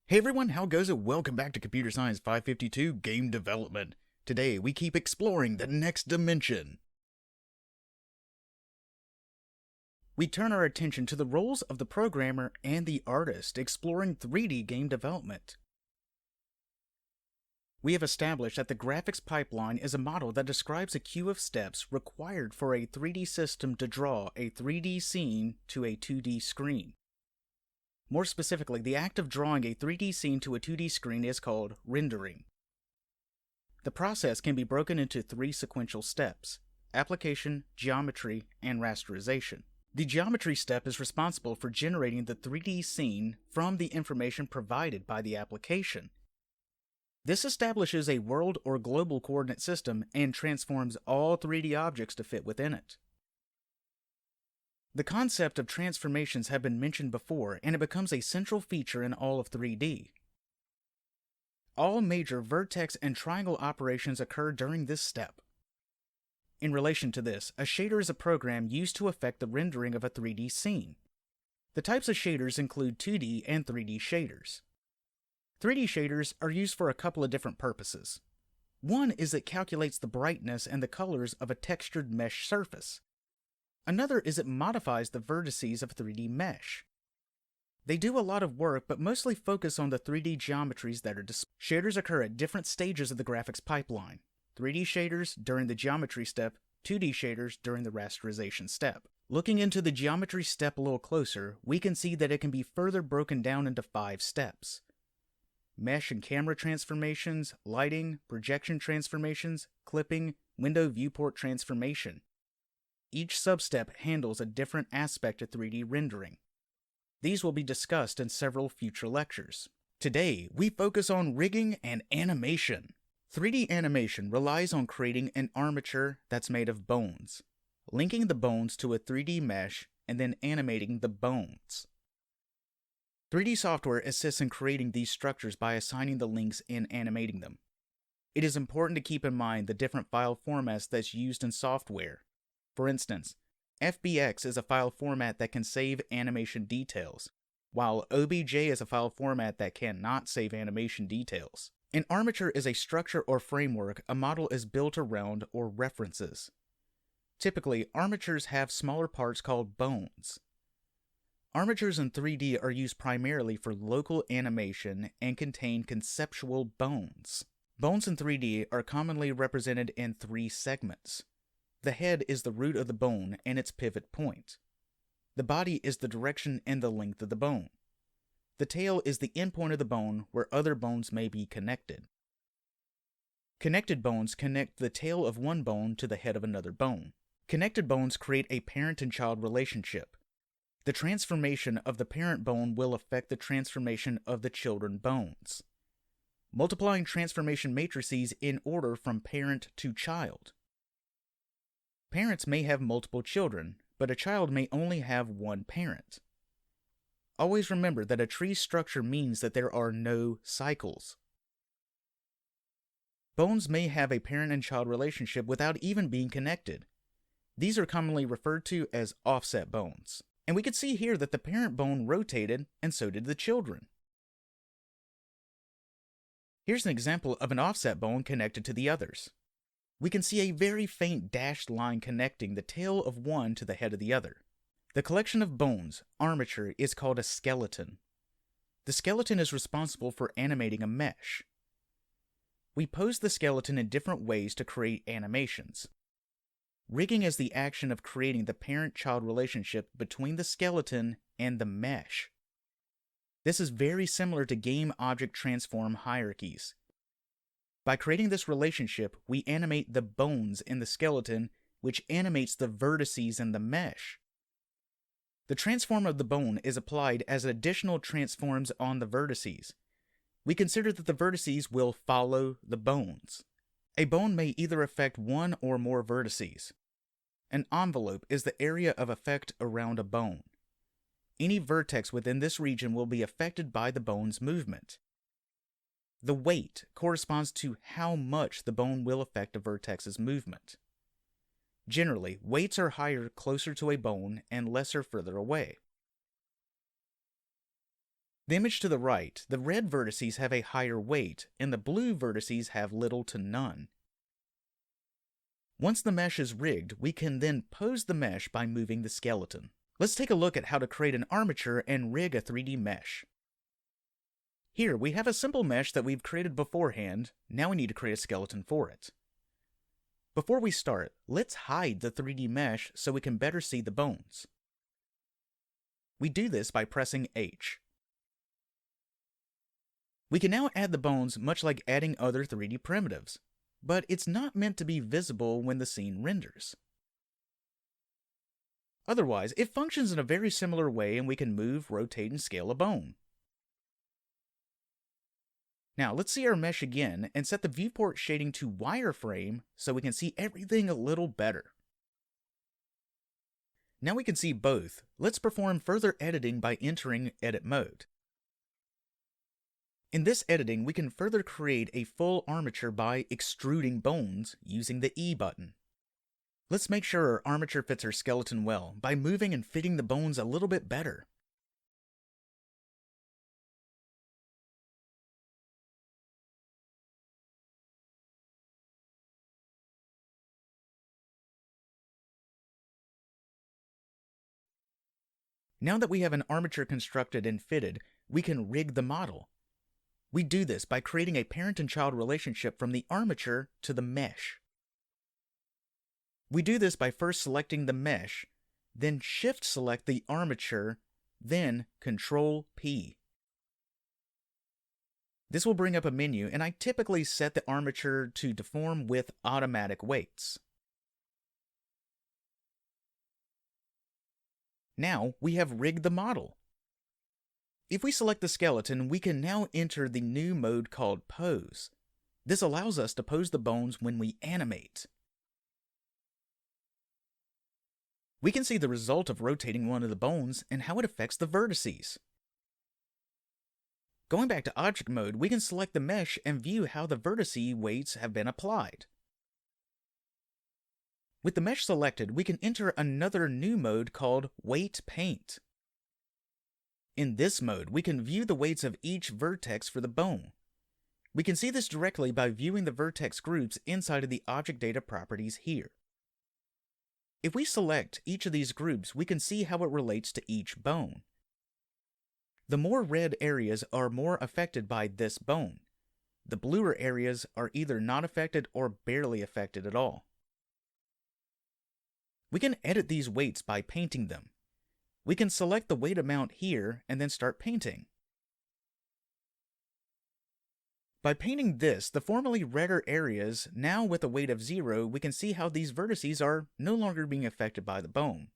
Hey everyone, how goes it? Welcome back to Computer Science 552 Game Development. Today we keep exploring the next dimension. We turn our attention to the roles of the programmer and the artist, exploring 3D game development. We have established that the graphics pipeline is a model that describes a queue of steps required for a 3D system to draw a 3D scene to a 2D screen. More specifically, the act of drawing a 3D scene to a 2D screen is called rendering. The process can be broken into three sequential steps: application, geometry, and rasterization. The geometry step is responsible for generating the 3D scene from the information provided by the application. This establishes a world or global coordinate system and transforms all 3D objects to fit within it. The concept of transformations have been mentioned before, and it becomes a central feature in all of 3D. All major vertex and triangle operations occur during this step. In relation to this, a shader is a program used to affect the rendering of a 3D scene. The types of shaders include 2D and 3D shaders. 3D shaders are used for a couple of different purposes. One is it calculates the brightness and the colors of a textured mesh surface. Another is it modifies the vertices of 3D mesh. They do a lot of work, but mostly focus on the 3D geometries that are displayed. Shaders occur at different stages of the graphics pipeline: 3D shaders during the geometry step, 2D shaders during the rasterization step. Looking into the geometry step a little closer, we can see that it can be further broken down into 5 steps: mesh and camera transformations, lighting, projection transformations, clipping, window viewport transformation. Each substep handles a different aspect of 3D rendering. These will be discussed in several future lectures. Today, we focus on rigging and animation. 3D animation relies on creating an armature that's made of bones, linking the bones to a 3D mesh, and then animating the bones. 3D software assists in creating these structures by assigning the links and animating them. It is important to keep in mind the different file formats that's used in software. For instance, FBX is a file format that can save animation details, while OBJ is a file format that cannot save animation details. An armature is a structure or framework a model is built around or references. Typically, armatures have smaller parts called bones. Armatures in 3D are used primarily for local animation and contain conceptual bones. Bones in 3D are commonly represented in 3 segments. The head is the root of the bone and its pivot point. The body is the direction and the length of the bone. The tail is the endpoint of the bone where other bones may be connected. Connected bones connect the tail of one bone to the head of another bone. Connected bones create a parent and child relationship. The transformation of the parent bone will affect the transformation of the children bones. Multiplying transformation matrices in order from parent to child. Parents may have multiple children, but a child may only have one parent. Always remember that a tree structure means that there are no cycles. Bones may have a parent and child relationship without even being connected. These are commonly referred to as offset bones. And we can see here that the parent bone rotated, and so did the children. Here's an example of an offset bone connected to the others. We can see a very faint dashed line connecting the tail of one to the head of the other. The collection of bones, armature, is called a skeleton. The skeleton is responsible for animating a mesh. We pose the skeleton in different ways to create animations. Rigging is the action of creating the parent-child relationship between the skeleton and the mesh. This is very similar to game object transform hierarchies. By creating this relationship, we animate the bones in the skeleton, which animates the vertices in the mesh. The transform of the bone is applied as additional transforms on the vertices. We consider that the vertices will follow the bones. A bone may either affect one or more vertices. An envelope is the area of effect around a bone. Any vertex within this region will be affected by the bone's movement. The weight corresponds to how much the bone will affect a vertex's movement. Generally, weights are higher closer to a bone and lesser further away. The image to the right, the red vertices have a higher weight, and the blue vertices have little to none. Once the mesh is rigged, we can then pose the mesh by moving the skeleton. Let's take a look at how to create an armature and rig a 3D mesh. Here, we have a simple mesh that we've created beforehand. Now we need to create a skeleton for it. Before we start, let's hide the 3D mesh so we can better see the bones. We do this by pressing H. We can now add the bones much like adding other 3D primitives, but it's not meant to be visible when the scene renders. Otherwise, it functions in a very similar way and we can move, rotate, and scale a bone. Now let's see our mesh again and set the viewport shading to wireframe so we can see everything a little better. Now we can see both. Let's perform further editing by entering edit mode. In this editing, we can further create a full armature by extruding bones using the E button. Let's make sure our armature fits our skeleton well by moving and fitting the bones a little bit better. Now that we have an armature constructed and fitted, we can rig the model. We do this by creating a parent and child relationship from the armature to the mesh. We do this by first selecting the mesh, then shift select the armature, then Control P. This will bring up a menu, and I typically set the armature to deform with automatic weights. Now we have rigged the model. If we select the skeleton, we can now enter the new mode called Pose. This allows us to pose the bones when we animate. We can see the result of rotating one of the bones and how it affects the vertices. Going back to object mode, we can select the mesh and view how the vertice weights have been applied. With the mesh selected, we can enter another new mode called Weight Paint. In this mode, we can view the weights of each vertex for the bone. We can see this directly by viewing the vertex groups inside of the object data properties here. If we select each of these groups, we can see how it relates to each bone. The more red areas are more affected by this bone. The bluer areas are either not affected or barely affected at all. We can edit these weights by painting them. We can select the weight amount here and then start painting. By painting this, the formerly redder areas, now with a weight of 0, we can see how these vertices are no longer being affected by the bone.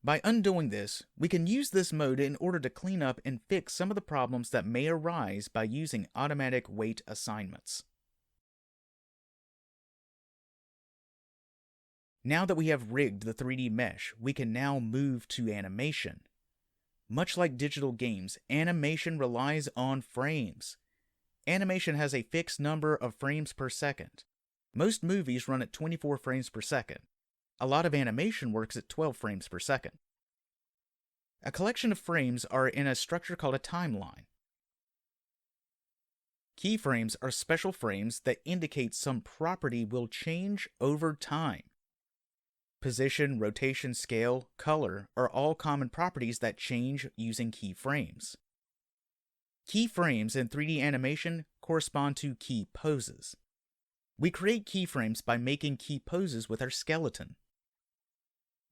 By undoing this, we can use this mode in order to clean up and fix some of the problems that may arise by using automatic weight assignments. Now that we have rigged the 3D mesh, we can now move to animation. Much like digital games, animation relies on frames. Animation has a fixed number of frames per second. Most movies run at 24 frames per second. A lot of animation works at 12 frames per second. A collection of frames are in a structure called a timeline. Keyframes are special frames that indicate some property will change over time. Position, rotation, scale, color are all common properties that change using keyframes. Keyframes in 3D animation correspond to key poses. We create keyframes by making key poses with our skeleton.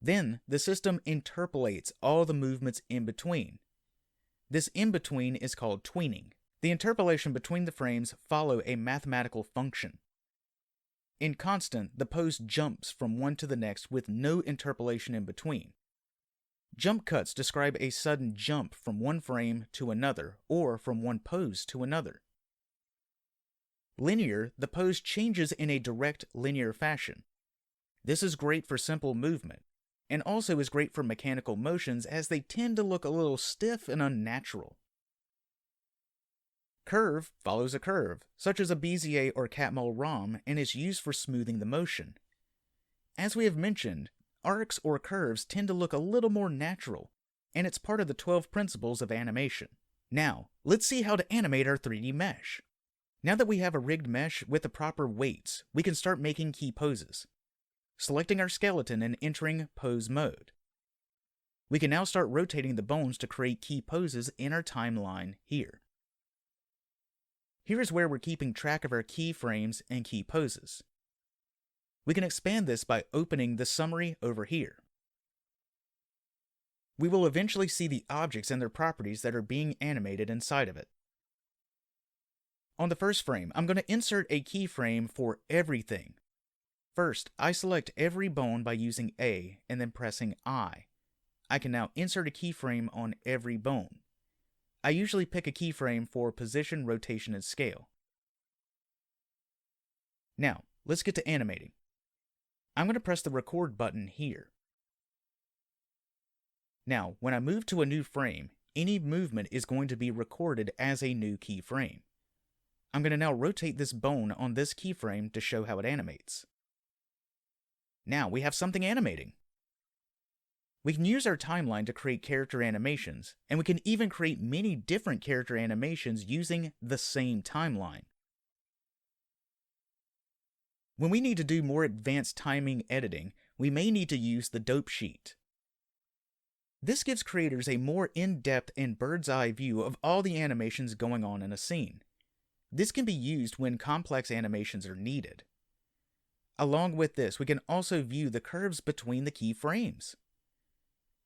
Then, the system interpolates all the movements in between. This in-between is called tweening. The interpolation between the frames follow a mathematical function. In constant, the pose jumps from one to the next with no interpolation in between. Jump cuts describe a sudden jump from one frame to another, or from one pose to another. Linear, the pose changes in a direct linear fashion. This is great for simple movement, and also is great for mechanical motions as they tend to look a little stiff and unnatural. Curve follows a curve, such as a Bezier or Catmull-Rom, and is used for smoothing the motion. As we have mentioned, arcs or curves tend to look a little more natural, and it's part of the 12 principles of animation. Now, let's see how to animate our 3D mesh. Now that we have a rigged mesh with the proper weights, we can start making key poses. Selecting our skeleton and entering pose mode. We can now start rotating the bones to create key poses in our timeline here. Here is where we're keeping track of our keyframes and key poses. We can expand this by opening the summary over here. We will eventually see the objects and their properties that are being animated inside of it. On the first frame, I'm going to insert a keyframe for everything. First, I select every bone by using A and then pressing I. I can now insert a keyframe on every bone. I usually pick a keyframe for position, rotation, and scale. Now, let's get to animating. I'm going to press the record button here. Now, when I move to a new frame, any movement is going to be recorded as a new keyframe. I'm going to now rotate this bone on this keyframe to show how it animates. Now we have something animating. We can use our timeline to create character animations, and we can even create many different character animations using the same timeline. When we need to do more advanced timing editing, we may need to use the dope sheet. This gives creators a more in-depth and bird's-eye view of all the animations going on in a scene. This can be used when complex animations are needed. Along with this, we can also view the curves between the key frames.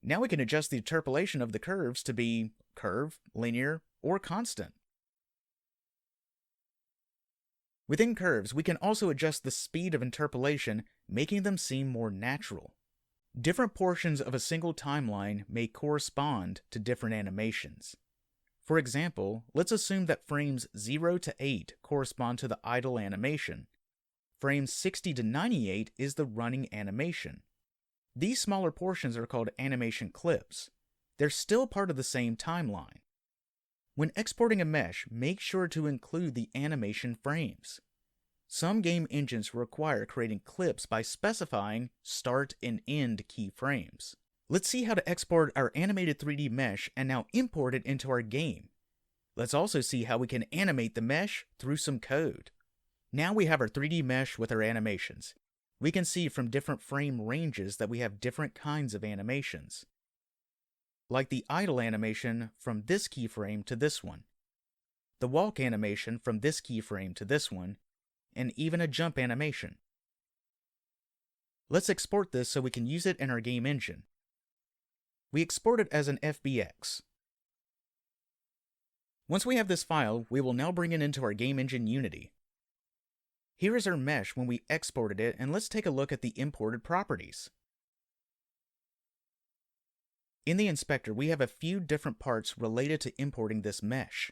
Now we can adjust the interpolation of the curves to be curve, linear, or constant. Within curves, we can also adjust the speed of interpolation, making them seem more natural. Different portions of a single timeline may correspond to different animations. For example, let's assume that frames 0 to 8 correspond to the idle animation. Frames 60 to 98 is the running animation. These smaller portions are called animation clips. They're still part of the same timeline. When exporting a mesh, make sure to include the animation frames. Some game engines require creating clips by specifying start and end keyframes. Let's see how to export our animated 3D mesh and now import it into our game. Let's also see how we can animate the mesh through some code. Now we have our 3D mesh with our animations. We can see from different frame ranges that we have different kinds of animations. Like the idle animation from this keyframe to this one, the walk animation from this keyframe to this one, and even a jump animation. Let's export this so we can use it in our game engine. We export it as an FBX. Once we have this file, we will now bring it into our game engine Unity. Here is our mesh when we exported it, and let's take a look at the imported properties. In the inspector, we have a few different parts related to importing this mesh.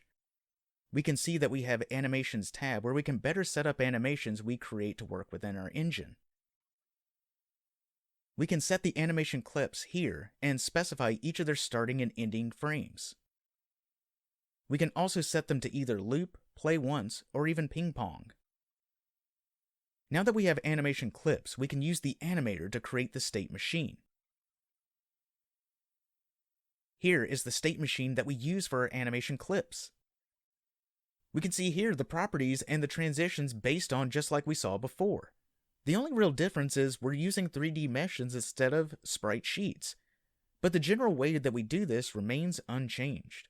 We can see that we have Animations tab where we can better set up animations we create to work within our engine. We can set the animation clips here and specify each of their starting and ending frames. We can also set them to either loop, play once, or even ping pong. Now that we have animation clips, we can use the animator to create the state machine. Here is the state machine that we use for our animation clips. We can see here the properties and the transitions based on just like we saw before. The only real difference is we're using 3D meshes instead of sprite sheets, but the general way that we do this remains unchanged.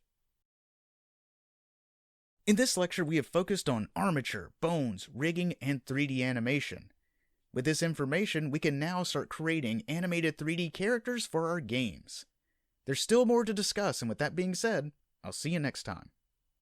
In this lecture, we have focused on armature, bones, rigging, and 3D animation. With this information, we can now start creating animated 3D characters for our games. There's still more to discuss, and with that being said, I'll see you next time.